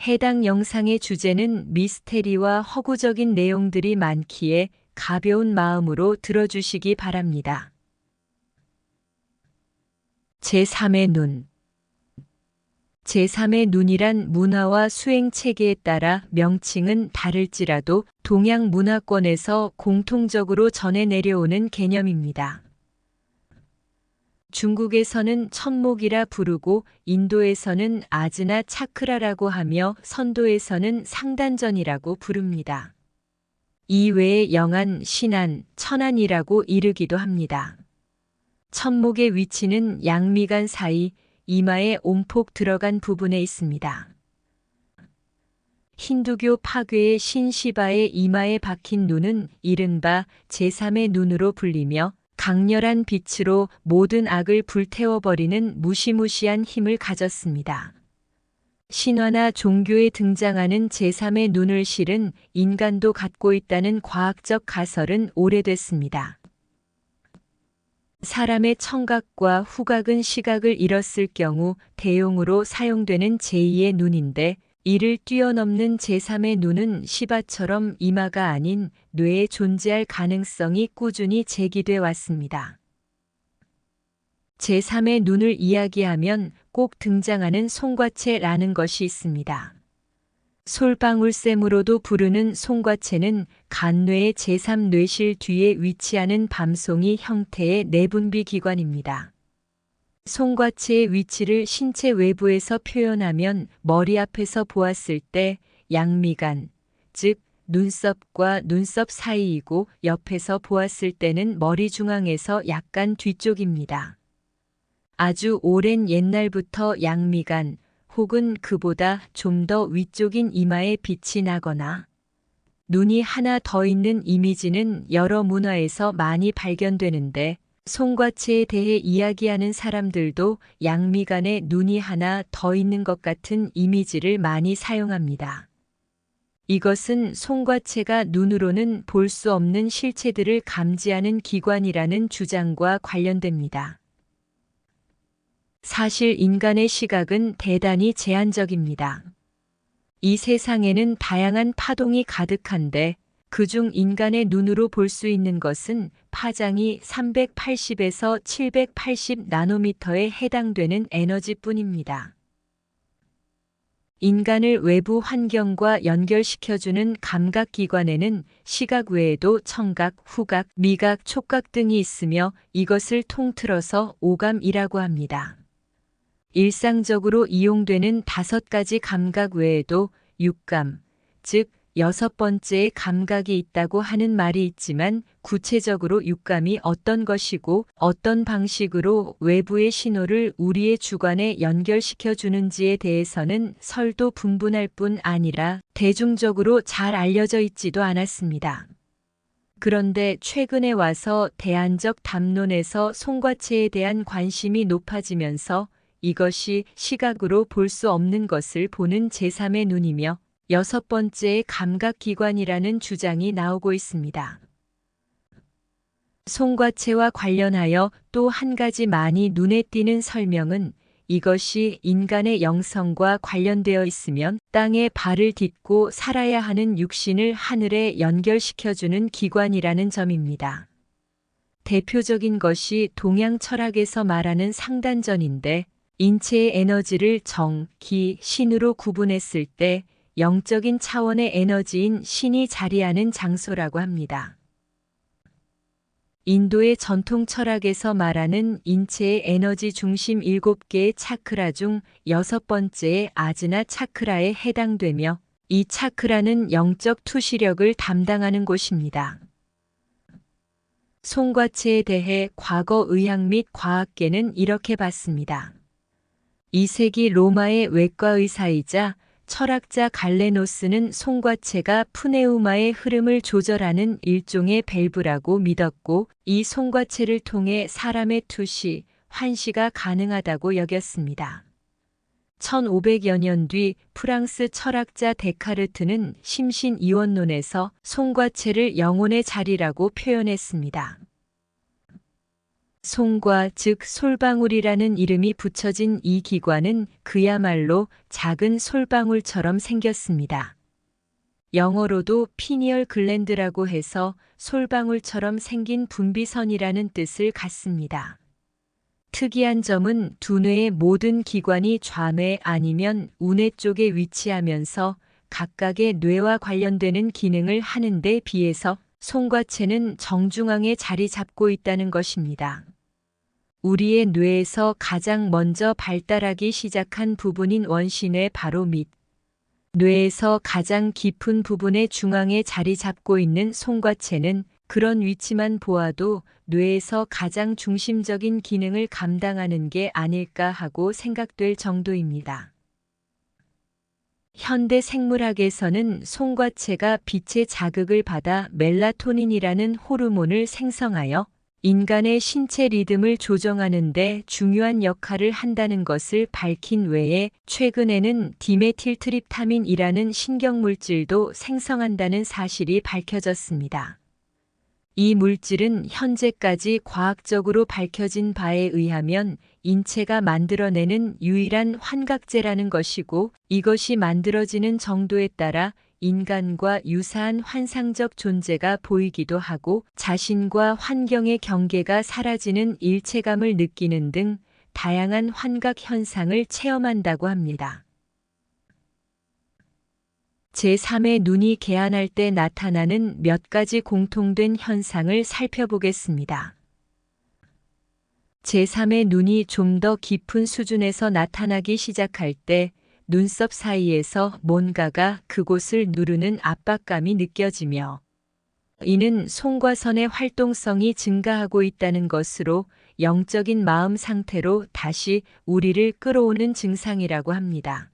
해당 영상의 주제는 미스테리와 허구적인 내용들이 많기에 가벼운 마음으로 들어주시기 바랍니다. 제3의 눈. 제3의 눈이란 문화와 수행 체계에 따라 명칭은 다를지라도 동양 문화권에서 공통적으로 전해 내려오는 개념입니다. 중국에서는 천목이라 부르고 인도에서는 아즈나 차크라라고 하며 선도에서는 상단전이라고 부릅니다. 이외에 영안, 신안, 천안이라고 이르기도 합니다. 천목의 위치는 양미간 사이 이마에 온폭 들어간 부분에 있습니다. 힌두교 파괴의 신시바의 이마에 박힌 눈은 이른바 제3의 눈으로 불리며 강렬한 빛으로 모든 악을 불태워버리는 무시무시한 힘을 가졌습니다. 신화나 종교에 등장하는 제3의 눈을 실은 인간도 갖고 있다는 과학적 가설은 오래됐습니다. 사람의 청각과 후각은 시각을 잃었을 경우 대용으로 사용되는 제2의 눈인데 이를 뛰어넘는 제3의 눈은 시바처럼 이마가 아닌 뇌에 존재할 가능성이 꾸준히 제기돼 왔습니다. 제3의 눈을 이야기하면 꼭 등장하는 송과체라는 것이 있습니다. 솔방울샘으로도 부르는 송과체는 간뇌의 제3뇌실 뒤에 위치하는 밤송이 형태의 내분비 기관입니다. 송과체의 위치를 신체 외부에서 표현하면 머리 앞에서 보았을 때 양미간, 즉 눈썹과 눈썹 사이이고 옆에서 보았을 때는 머리 중앙에서 약간 뒤쪽입니다. 아주 오랜 옛날부터 양미간 혹은 그보다 좀 더 위쪽인 이마에 빛이 나거나 눈이 하나 더 있는 이미지는 여러 문화에서 많이 발견되는데 송과체에 대해 이야기하는 사람들도 양미간에 눈이 하나 더 있는 것 같은 이미지를 많이 사용합니다. 이것은 송과체가 눈으로는 볼 수 없는 실체들을 감지하는 기관이라는 주장과 관련됩니다. 사실 인간의 시각은 대단히 제한적입니다. 이 세상에는 다양한 파동이 가득한데 그중 인간의 눈으로 볼 수 있는 것은 파장이 380에서 780 나노미터에 해당되는 에너지뿐입니다. 인간을 외부 환경과 연결시켜주는 감각기관에는 시각 외에도 청각, 후각, 미각, 촉각 등이 있으며 이것을 통틀어서 오감이라고 합니다. 일상적으로 이용되는 5가지 감각 외에도 육감, 즉 6번째의 감각이 있다고 하는 말이 있지만 구체적으로 육감이 어떤 것이고 어떤 방식으로 외부의 신호를 우리의 주관에 연결시켜 주는지에 대해서는 설도 분분할 뿐 아니라 대중적으로 잘 알려져 있지도 않았습니다. 그런데 최근에 와서 대안적 담론에서 송과체에 대한 관심이 높아지면서 이것이 시각으로 볼 수 없는 것을 보는 제3의 눈이며 6번째의 감각기관이라는 주장이 나오고 있습니다. 송과체와 관련하여 또 한 가지 많이 눈에 띄는 설명은 이것이 인간의 영성과 관련되어 있으면 땅에 발을 딛고 살아야 하는 육신을 하늘에 연결시켜주는 기관이라는 점입니다. 대표적인 것이 동양 철학에서 말하는 상단전인데 인체의 에너지를 정, 기, 신으로 구분했을 때 영적인 차원의 에너지인 신이 자리하는 장소라고 합니다. 인도의 전통 철학에서 말하는 인체의 에너지 중심 7개의 차크라 중 6번째의 아즈나 차크라에 해당되며 이 차크라는 영적 투시력을 담당하는 곳입니다. 송과체에 대해 과거 의학 및 과학계는 이렇게 봤습니다. 2세기 로마의 외과 의사이자 철학자 갈레노스는 송과체가 푸네우마의 흐름을 조절하는 일종의 밸브라고 믿었고 이 송과체를 통해 사람의 투시, 환시가 가능하다고 여겼습니다. 1500여 년 뒤 프랑스 철학자 데카르트는 심신이원론에서 송과체를 영혼의 자리라고 표현했습니다. 송과 즉 솔방울이라는 이름이 붙여진 이 기관은 그야말로 작은 솔방울처럼 생겼습니다. 영어로도 피니얼 글랜드라고 해서 솔방울처럼 생긴 분비선이라는 뜻을 갖습니다. 특이한 점은 두뇌의 모든 기관이 좌뇌 아니면 우뇌 쪽에 위치하면서 각각의 뇌와 관련되는 기능을 하는 데 비해서 송과체는 정중앙에 자리 잡고 있다는 것입니다. 우리의 뇌에서 가장 먼저 발달하기 시작한 부분인 원시뇌 바로 밑, 뇌에서 가장 깊은 부분의 중앙에 자리 잡고 있는 송과체는 그런 위치만 보아도 뇌에서 가장 중심적인 기능을 감당하는 게 아닐까 하고 생각될 정도입니다. 현대 생물학에서는 송과체가 빛의 자극을 받아 멜라토닌이라는 호르몬을 생성하여 인간의 신체 리듬을 조정하는 데 중요한 역할을 한다는 것을 밝힌 외에 최근에는 디메틸트립타민이라는 신경물질도 생성한다는 사실이 밝혀졌습니다. 이 물질은 현재까지 과학적으로 밝혀진 바에 의하면 인체가 만들어내는 유일한 환각제라는 것이고 이것이 만들어지는 정도에 따라 인간과 유사한 환상적 존재가 보이기도 하고 자신과 환경의 경계가 사라지는 일체감을 느끼는 등 다양한 환각 현상을 체험한다고 합니다. 제3의 눈이 개안할 때 나타나는 몇 가지 공통된 현상을 살펴보겠습니다. 제3의 눈이 좀 더 깊은 수준에서 나타나기 시작할 때 눈썹 사이에서 뭔가가 그곳을 누르는 압박감이 느껴지며 이는 송과선의 활동성이 증가하고 있다는 것으로 영적인 마음 상태로 다시 우리를 끌어오는 증상이라고 합니다.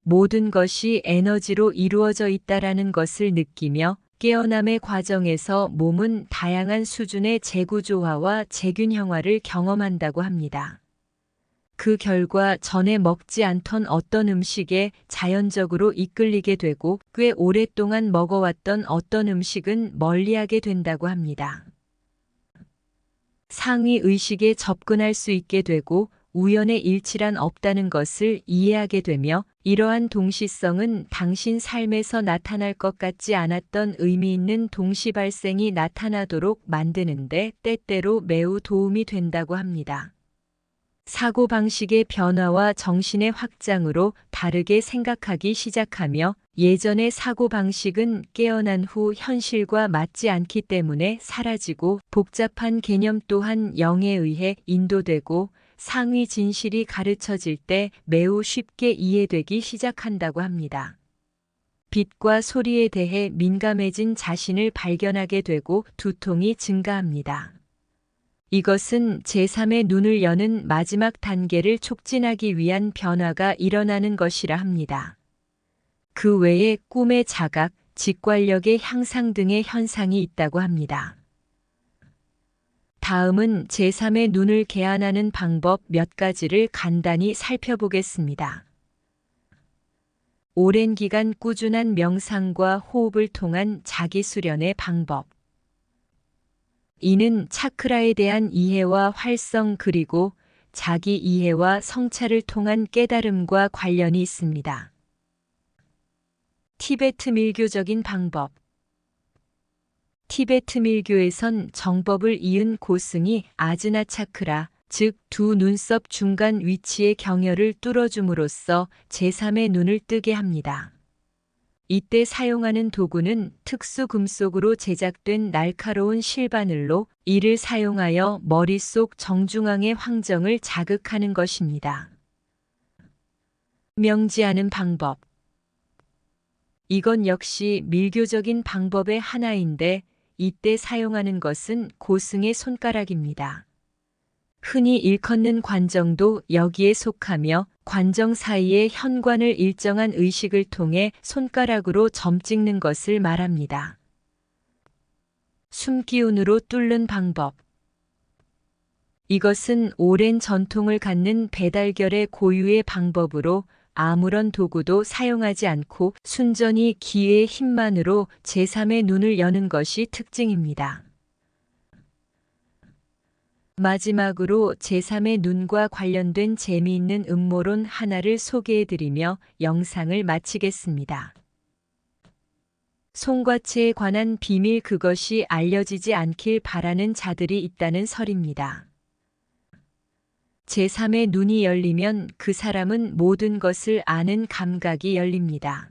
모든 것이 에너지로 이루어져 있다라는 것을 느끼며 깨어남의 과정에서 몸은 다양한 수준의 재구조화와 재균형화를 경험한다고 합니다. 그 결과 전에 먹지 않던 어떤 음식에 자연적으로 이끌리게 되고 꽤 오랫동안 먹어왔던 어떤 음식은 멀리하게 된다고 합니다. 상위 의식에 접근할 수 있게 되고 우연의 일치란 없다는 것을 이해하게 되며 이러한 동시성은 당신 삶에서 나타날 것 같지 않았던 의미 있는 동시 발생이 나타나도록 만드는데 때때로 매우 도움이 된다고 합니다. 사고방식의 변화와 정신의 확장으로 다르게 생각하기 시작하며 예전의 사고방식은 깨어난 후 현실과 맞지 않기 때문에 사라지고 복잡한 개념 또한 영에 의해 인도되고 상위 진실이 가르쳐질 때 매우 쉽게 이해되기 시작한다고 합니다. 빛과 소리에 대해 민감해진 자신을 발견하게 되고 두통이 증가합니다. 이것은 제3의 눈을 여는 마지막 단계를 촉진하기 위한 변화가 일어나는 것이라 합니다. 그 외에 꿈의 자각, 직관력의 향상 등의 현상이 있다고 합니다. 다음은 제3의 눈을 개안하는 방법 몇 가지를 간단히 살펴보겠습니다. 오랜 기간 꾸준한 명상과 호흡을 통한 자기 수련의 방법. 이는 차크라에 대한 이해와 활성 그리고 자기 이해와 성찰을 통한 깨달음과 관련이 있습니다. 티베트 밀교적인 방법. 티베트 밀교에선 정법을 이은 고승이 아즈나 차크라, 즉 두 눈썹 중간 위치의 경혈을 뚫어줌으로써 제3의 눈을 뜨게 합니다. 이때 사용하는 도구는 특수 금속으로 제작된 날카로운 실바늘로 이를 사용하여 머릿속 정중앙의 황정을 자극하는 것입니다. 명지하는 방법. 이건 역시 밀교적인 방법의 하나인데 이때 사용하는 것은 고승의 손가락입니다. 흔히 일컫는 관정도 여기에 속하며 관정 사이의 현관을 일정한 의식을 통해 손가락으로 점 찍는 것을 말합니다. 숨기운으로 뚫는 방법. 이것은 오랜 전통을 갖는 배달결의 고유의 방법으로 아무런 도구도 사용하지 않고 순전히 기의 힘만으로 제3의 눈을 여는 것이 특징입니다. 마지막으로 제3의 눈과 관련된 재미있는 음모론 하나를 소개해드리며 영상을 마치겠습니다. 송과체에 관한 비밀, 그것이 알려지지 않길 바라는 자들이 있다는 설입니다. 제3의 눈이 열리면 그 사람은 모든 것을 아는 감각이 열립니다.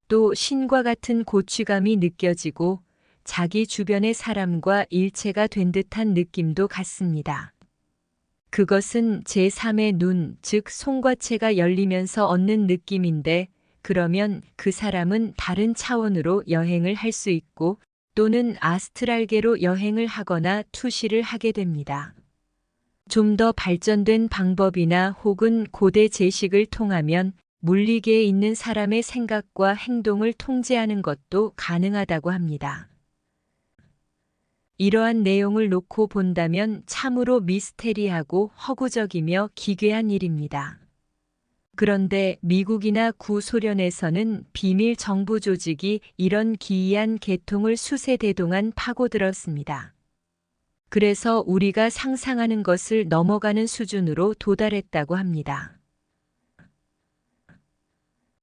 또 신과 같은 고취감이 느껴지고 자기 주변의 사람과 일체가 된 듯한 느낌도 갖습니다. 그것은 제3의 눈, 즉 송과체가 열리면서 얻는 느낌인데, 그러면 그 사람은 다른 차원으로 여행을 할 수 있고 또는 아스트랄계로 여행을 하거나 투시를 하게 됩니다. 좀 더 발전된 방법이나 혹은 고대 제식을 통하면 물리계에 있는 사람의 생각과 행동을 통제하는 것도 가능하다고 합니다. 이러한 내용을 놓고 본다면 참으로 미스테리하고 허구적이며 기괴한 일입니다. 그런데 미국이나 구소련에서는 비밀 정부 조직이 이런 기이한 계통을 수세대 동안 파고들었습니다. 그래서 우리가 상상하는 것을 넘어가는 수준으로 도달했다고 합니다.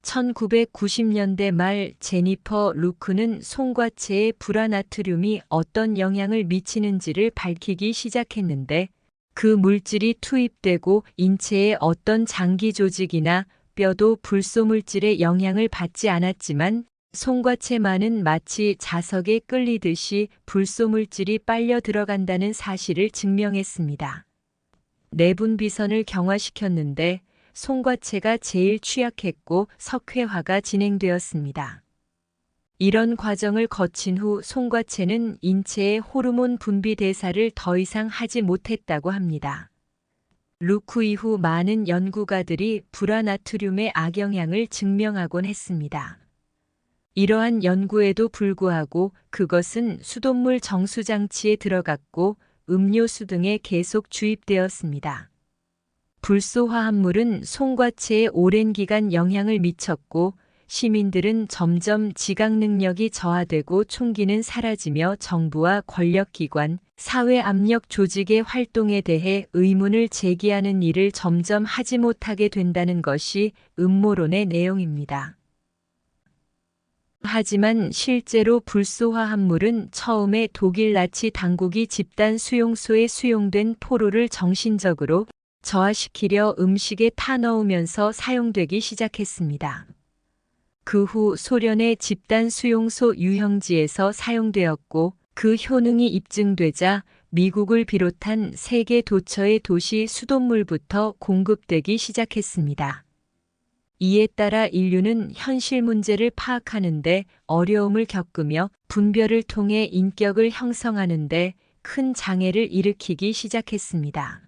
1990년대 말 제니퍼 루크는 송과체에 불화나트륨이 어떤 영향을 미치는지를 밝히기 시작했는데, 그 물질이 투입되고 인체의 어떤 장기 조직이나 뼈도 불소물질의 영향을 받지 않았지만 송과체만은 마치 자석에 끌리듯이 불소물질이 빨려 들어간다는 사실을 증명했습니다. 내분비선을 경화시켰는데 송과체가 제일 취약했고 석회화가 진행되었습니다. 이런 과정을 거친 후 송과체는 인체의 호르몬 분비 대사를 더 이상 하지 못했다고 합니다. 루크 이후 많은 연구가들이 불화나트륨의 악영향을 증명하곤 했습니다. 이러한 연구에도 불구하고 그것은 수돗물 정수장치에 들어갔고 음료수 등에 계속 주입되었습니다. 불소화합물은 송과체에 오랜 기간 영향을 미쳤고 시민들은 점점 지각 능력이 저하되고 총기는 사라지며 정부와 권력기관, 사회 압력 조직의 활동에 대해 의문을 제기하는 일을 점점 하지 못하게 된다는 것이 음모론의 내용입니다. 하지만 실제로 불소화합물은 처음에 독일 나치 당국이 집단 수용소에 수용된 포로를 정신적으로 저하시키려 음식에 타넣으면서 사용되기 시작했습니다. 그 후 소련의 집단 수용소 유형지에서 사용되었고 그 효능이 입증되자 미국을 비롯한 세계 도처의 도시 수돗물부터 공급되기 시작했습니다. 이에 따라 인류는 현실 문제를 파악하는 데 어려움을 겪으며 분별을 통해 인격을 형성하는 데 큰 장애를 일으키기 시작했습니다.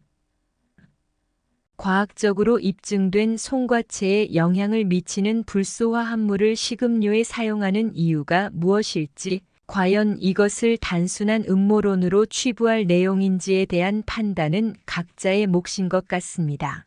과학적으로 입증된 송과체에 영향을 미치는 불소화합물을 식음료에 사용하는 이유가 무엇일지, 과연 이것을 단순한 음모론으로 취부할 내용인지에 대한 판단은 각자의 몫인 것 같습니다.